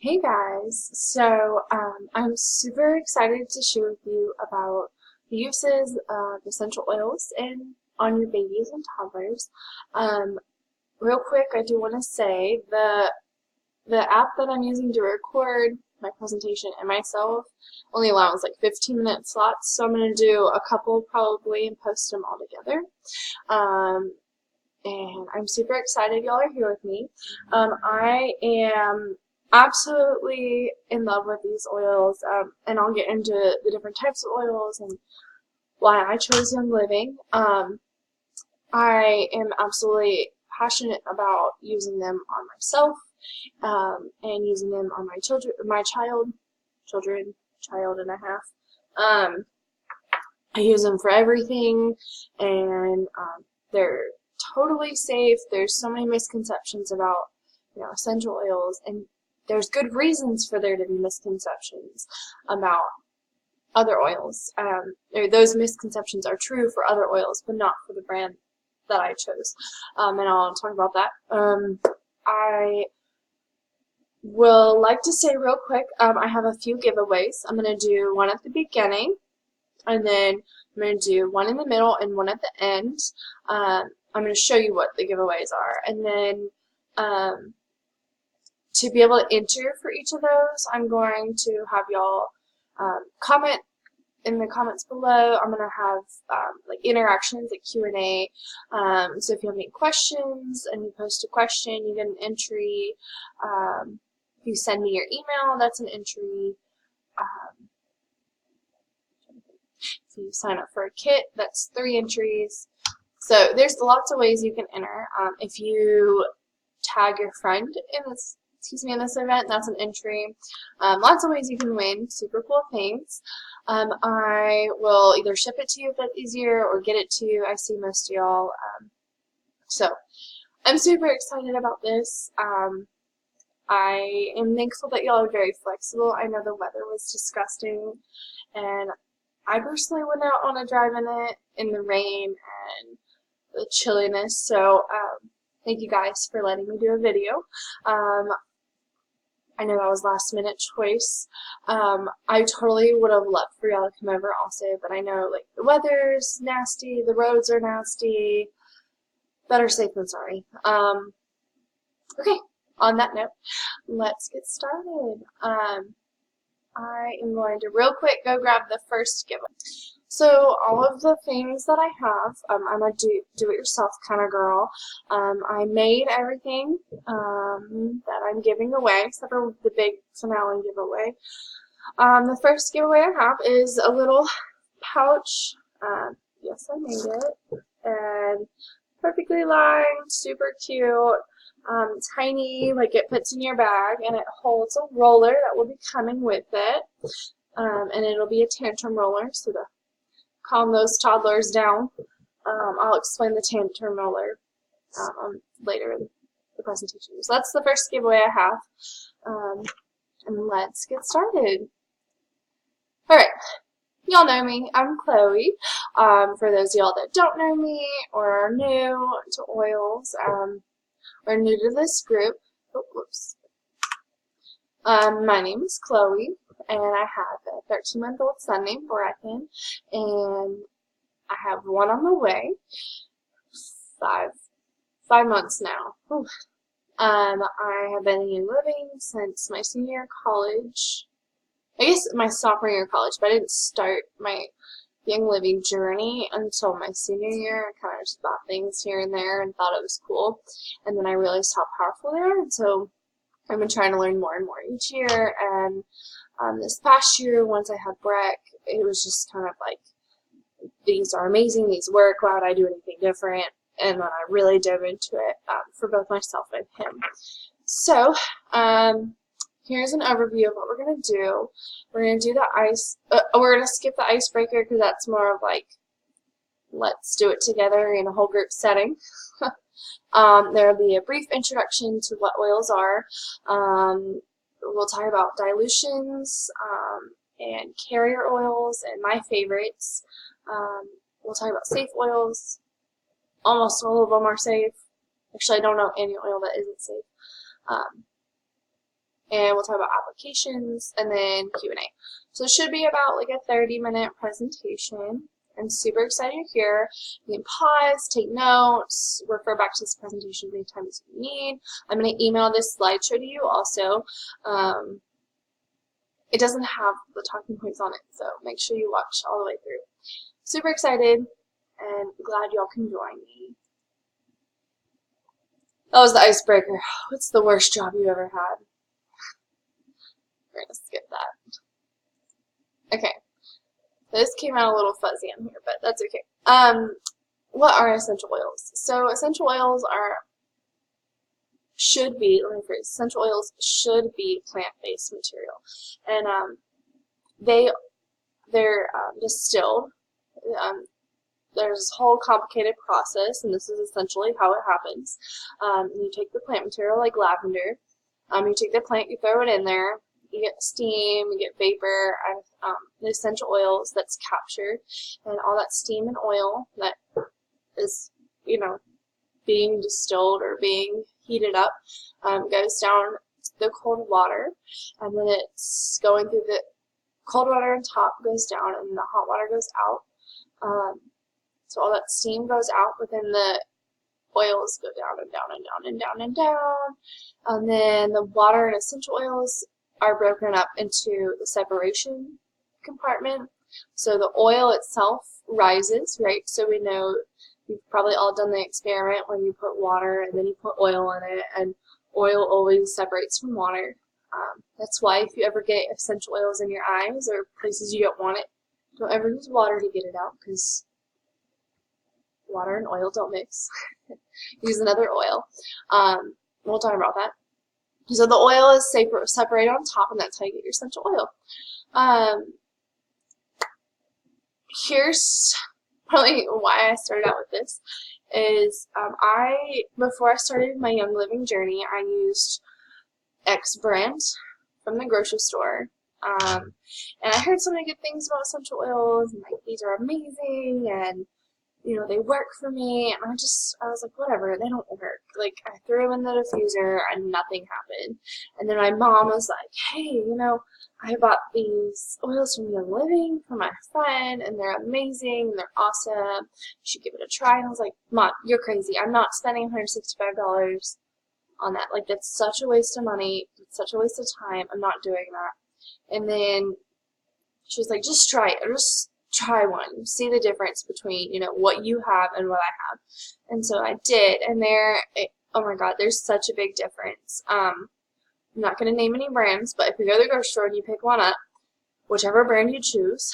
Hey guys, I'm super excited to share with you about the uses of essential oils on your babies and toddlers. Um, Real quick, I do want to say the app that I'm using to record my presentation and myself only allows like 15-minute slots, so I'm going to do a couple probably and post them all together. Um, and I'm super excited y'all are here with me. I am absolutely in love with these oils, and I'll get into the different types of oils and why I chose Young Living. I am absolutely passionate about using them on myself, and using them on my child and a half. I use them for everything, and they're totally safe. There's so many misconceptions about, essential oils, and there's good reasons for there to be misconceptions about other oils. Those misconceptions are true for other oils, but not for the brand that I chose. And I'll talk about that. I will like to say real quick, I have a few giveaways. I'm going to do one at the beginning, and then I'm going to do one in the middle and one at the end. I'm going to show you what the giveaways are. And then to be able to enter for each of those, I'm going to have y'all comment in the comments below. I'm going to have like interactions, like Q&A. So if you have any questions and you post a question, you get an entry. If you send me your email, that's an entry. If you sign up for a kit, that's 3 entries. So there's lots of ways you can enter. If you tag your friend in this event, that's an entry. Lots of ways you can win super cool things. I will either ship it to you if that's easier or get it to you. I see most of y'all. So I'm super excited about this. I am thankful that y'all are very flexible. I know the weather was disgusting, and I personally went out on a drive in it in the rain and the chilliness. So thank you guys for letting me do a video. I know that was last minute choice. I totally would have loved for y'all to come over also, but I know like the weather's nasty, the roads are nasty. Better safe than sorry. Okay, on that note, let's get started. I am going to real quick go grab the first giveaway. So all of the things that I have, I'm a do-it-yourself kind of girl. I made everything that I'm giving away, except for the big finale giveaway. The first giveaway I have is a little pouch. Yes, I made it. And perfectly lined, super cute. Tiny, like it fits in your bag, and it holds a roller that will be coming with it. And it'll be a tantrum roller, so to calm those toddlers down. I'll explain the tantrum roller later in the presentation. So that's the first giveaway I have. And let's get started. Alright, y'all know me. I'm Chloe. For those of y'all that don't know me or are new to oils, or new to this group, my name is Chloe, and I have a 13-month-old son named Brecken, and I have one on the way, 5 months now. Whew. I have been in Young Living since my senior year of college. I guess my sophomore year of college, but I didn't start my Young Living journey until my senior year. I kind of just bought things here and there and thought it was cool, and then I realized how powerful they are, and so I've been trying to learn more and more each year. And this past year, once I had Breck, it was just kind of like, these are amazing, these work, why would I do anything different? And then I really dove into it for both myself and him. So here's an overview of what we're going to do. We're going to do we're going to skip the icebreaker because that's more of like, let's do it together in a whole group setting. There will be a brief introduction to what oils are. We'll talk about dilutions and carrier oils and my favorites. We'll talk about safe oils. Almost all of them are safe. Actually, I don't know any oil that isn't safe. and we'll talk about applications and then Q&A. So it should be about like a 30-minute presentation. I'm super excited you're here. You can pause, take notes, refer back to this presentation as many times as you need. I'm going to email this slideshow to you also. It doesn't have the talking points on it, so make sure you watch all the way through. Super excited and glad y'all can join me. That was the icebreaker. What's the worst job you ever had? We're going to skip that. Okay. This came out a little fuzzy on here, but that's okay. What are essential oils? So essential oils should be plant-based material, and they're distilled. There's this whole complicated process, and this is essentially how it happens. You take the plant material like lavender. You take the plant, you throw it in there. You get steam, you get vapor, and the essential oils that's captured, and all that steam and oil that is, being distilled or being heated up goes down to the cold water, and then it's going through the cold water on top goes down, and the hot water goes out. So all that steam goes out, but then the oils go down and down and down and down and down, and then the water and essential oils are broken up into the separation compartment. So the oil itself rises, right? So we know you've probably all done the experiment when you put water and then you put oil in it, and oil always separates from water. That's why if you ever get essential oils in your eyes or places you don't want it, don't ever use water to get it out, because water and oil don't mix. Use another oil. We'll talk about that. So the oil is separated on top, and that's how you get your essential oil. Here's probably why I started out with this, is before I started my Young Living journey, I used X brand from the grocery store. And I heard so many good things about essential oils, and like, these are amazing, and they work for me, and I was like, whatever, they don't work. Like, I threw them in the diffuser, and nothing happened. And then my mom was like, hey, I bought these oils from Young Living for my friend, and they're amazing, and they're awesome. You should give it a try. And I was like, Mom, you're crazy. I'm not spending $165 on that. Like, that's such a waste of money. It's such a waste of time. I'm not doing that. And then she was like, just try it. Just try one. See the difference between, what you have and what I have. And so I did, and oh my God, there's such a big difference. I'm not going to name any brands, but if you go to the grocery store and you pick one up, whichever brand you choose,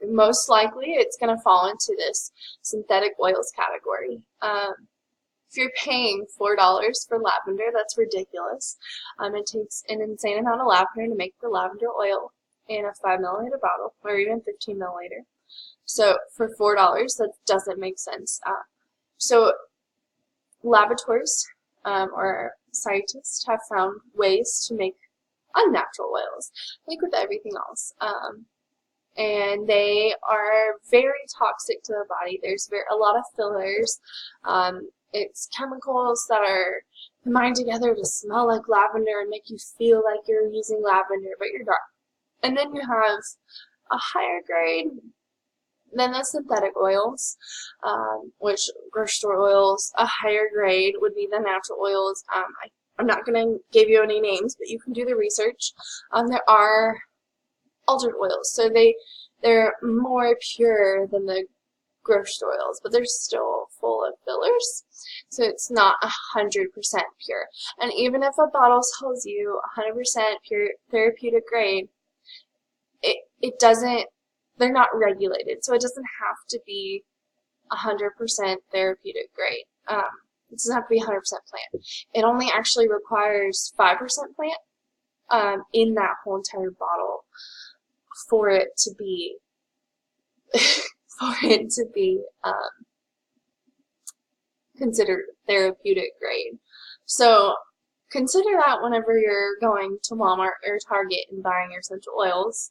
most likely it's going to fall into this synthetic oils category. If you're paying $4 for lavender, that's ridiculous. It takes an insane amount of lavender to make the lavender oil in a 5 milliliter bottle, or even 15 milliliter. So for $4, that doesn't make sense. So laboratories or scientists have found ways to make unnatural oils, like with everything else. And they are very toxic to the body. There's a lot of fillers. It's chemicals that are combined together to smell like lavender and make you feel like you're using lavender, but you're not. And then you have a higher grade than the synthetic oils, which grocery store oils. A higher grade would be the natural oils. I'm not going to give you any names, but you can do the research. There are altered oils, so they're more pure than the grocery store oils, but they're still full of fillers, so it's not 100% pure. And even if a bottle tells you 100% pure therapeutic grade, it doesn't, they're not regulated, so it doesn't have to be 100% therapeutic grade. It doesn't have to be 100% plant. It only actually requires 5% plant in that whole entire bottle for it to be considered therapeutic grade. So consider that whenever you're going to Walmart or Target and buying your essential oils.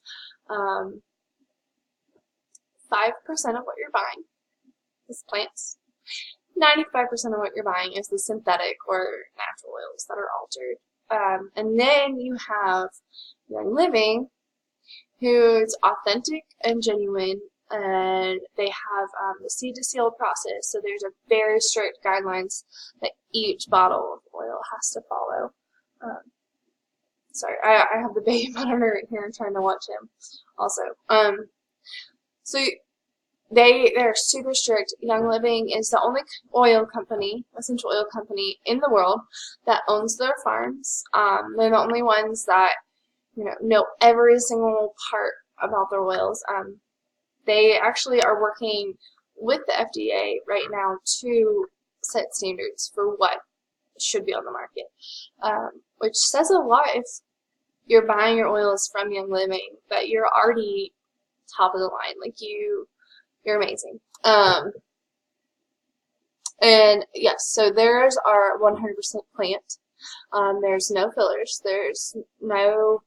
5% of what you're buying is plants. 95% of what you're buying is the synthetic or natural oils that are altered. And then you have Young Living, who's authentic and genuine, and they have the seed to seal process. So there's a very strict guidelines that each bottle of oil has to follow. Sorry, I have the baby monitor right here. I'm trying to watch him also. So they're super strict. Young Living is the only oil company, essential oil company in the world that owns their farms. They're the only ones that know every single part about their oils. They actually are working with the FDA right now to set standards for what should be on the market, which says a lot if you're buying your oils from Young Living, that you're already top of the line. Like you're amazing. And yes, so theirs are 100% plant. There's no fillers. There's no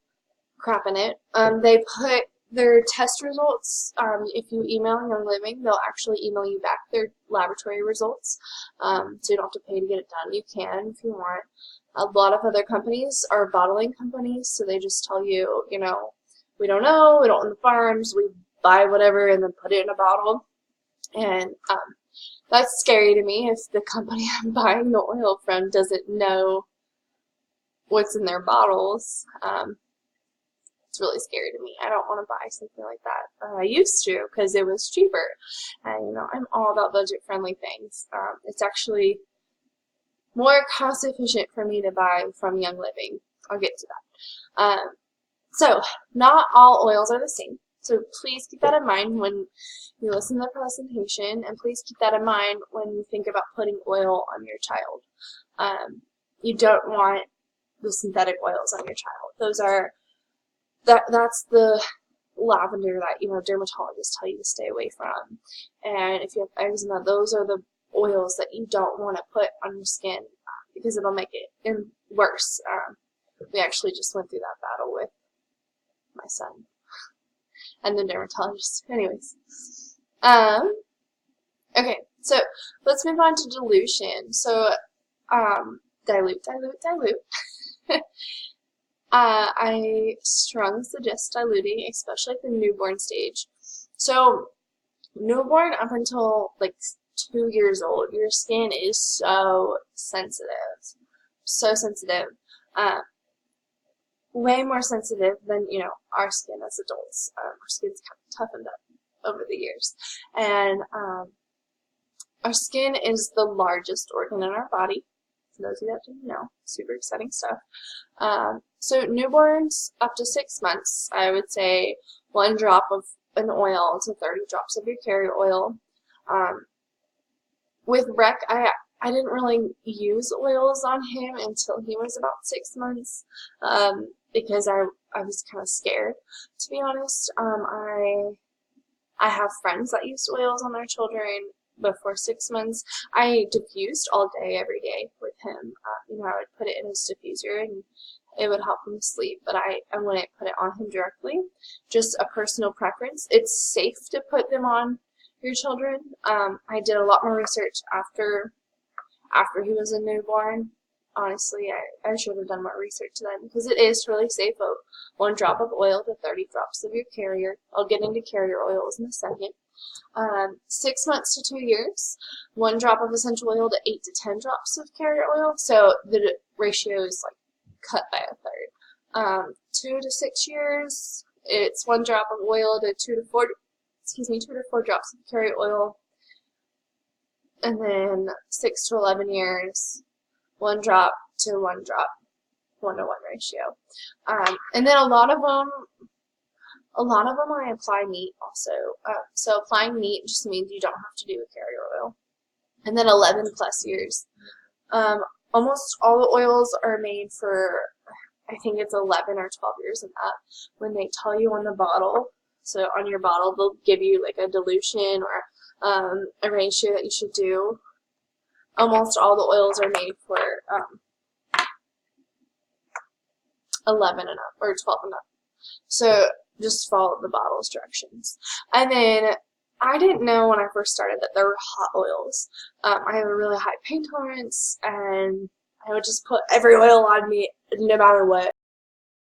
crap in it. They put their test results. If you email Young Living, they'll actually email you back their laboratory results. So you don't have to pay to get it done. You can if you want. A lot of other companies are bottling companies, so they just tell you, we don't know, we don't own the farms, we buy whatever and then put it in a bottle. And that's scary to me if the company I'm buying the oil from doesn't know what's in their bottles. It's really scary to me. I don't want to buy something like that. I used to because it was cheaper. And, I'm all about budget-friendly things. It's actually more cost-efficient for me to buy from Young Living. I'll get to that. So, not all oils are the same. So please keep that in mind when you listen to the presentation, and please keep that in mind when you think about putting oil on your child. You don't want the synthetic oils on your child. That's the lavender that dermatologists tell you to stay away from. And if you have eczema, those are the oils that you don't want to put on your skin because it'll make it worse. We actually just went through that battle with my son and the dermatologist. Anyways, okay, so let's move on to dilution. So, dilute. I strongly suggest diluting, especially at the newborn stage. So, newborn up until like 2 years old, your skin is so sensitive. So sensitive. Way more sensitive than, our skin as adults. Our skin's kind of toughened up over the years. And our skin is the largest organ in our body. For those of you that didn't know, super exciting stuff. So newborns up to 6 months, I would say 1 drop of an oil to 30 drops of your carrier oil. With Rec, I didn't really use oils on him until he was about 6 months because I was kind of scared, to be honest. I have friends that used oils on their children before 6 months. I diffused all day, every day with him. I would put it in his diffuser and it would help him sleep, but I wouldn't put it on him directly. Just a personal preference. It's safe to put them on your children. I did a lot more research after he was a newborn. Honestly, I should have done more research then because it is really safe. 1 drop of oil to 30 drops of your carrier. I'll get into carrier oils in a second. 6 months to 2 years, 1 drop of essential oil to 8 to 10 drops of carrier oil. So the ratio is like cut by a third. 2 to 6 years, it's 1 drop of oil to 2 to 4 drops of carrier oil. And then 6 to 11 years, 1 drop to 1 drop, 1-to-1 ratio. And then a lot of them I apply neat also. So applying neat just means you don't have to do a carrier oil. And then 11 plus years. Almost all the oils are made for, I think it's 11 or 12 years and up. When they tell you on the bottle, so on your bottle, they'll give you like a dilution or a ratio that you should do. Almost all the oils are made for 11 and up, or 12 and up. So just follow the bottle's directions. And then I didn't know when I first started that there were hot oils. I have a really high pain tolerance, and I would just put every oil on me no matter what.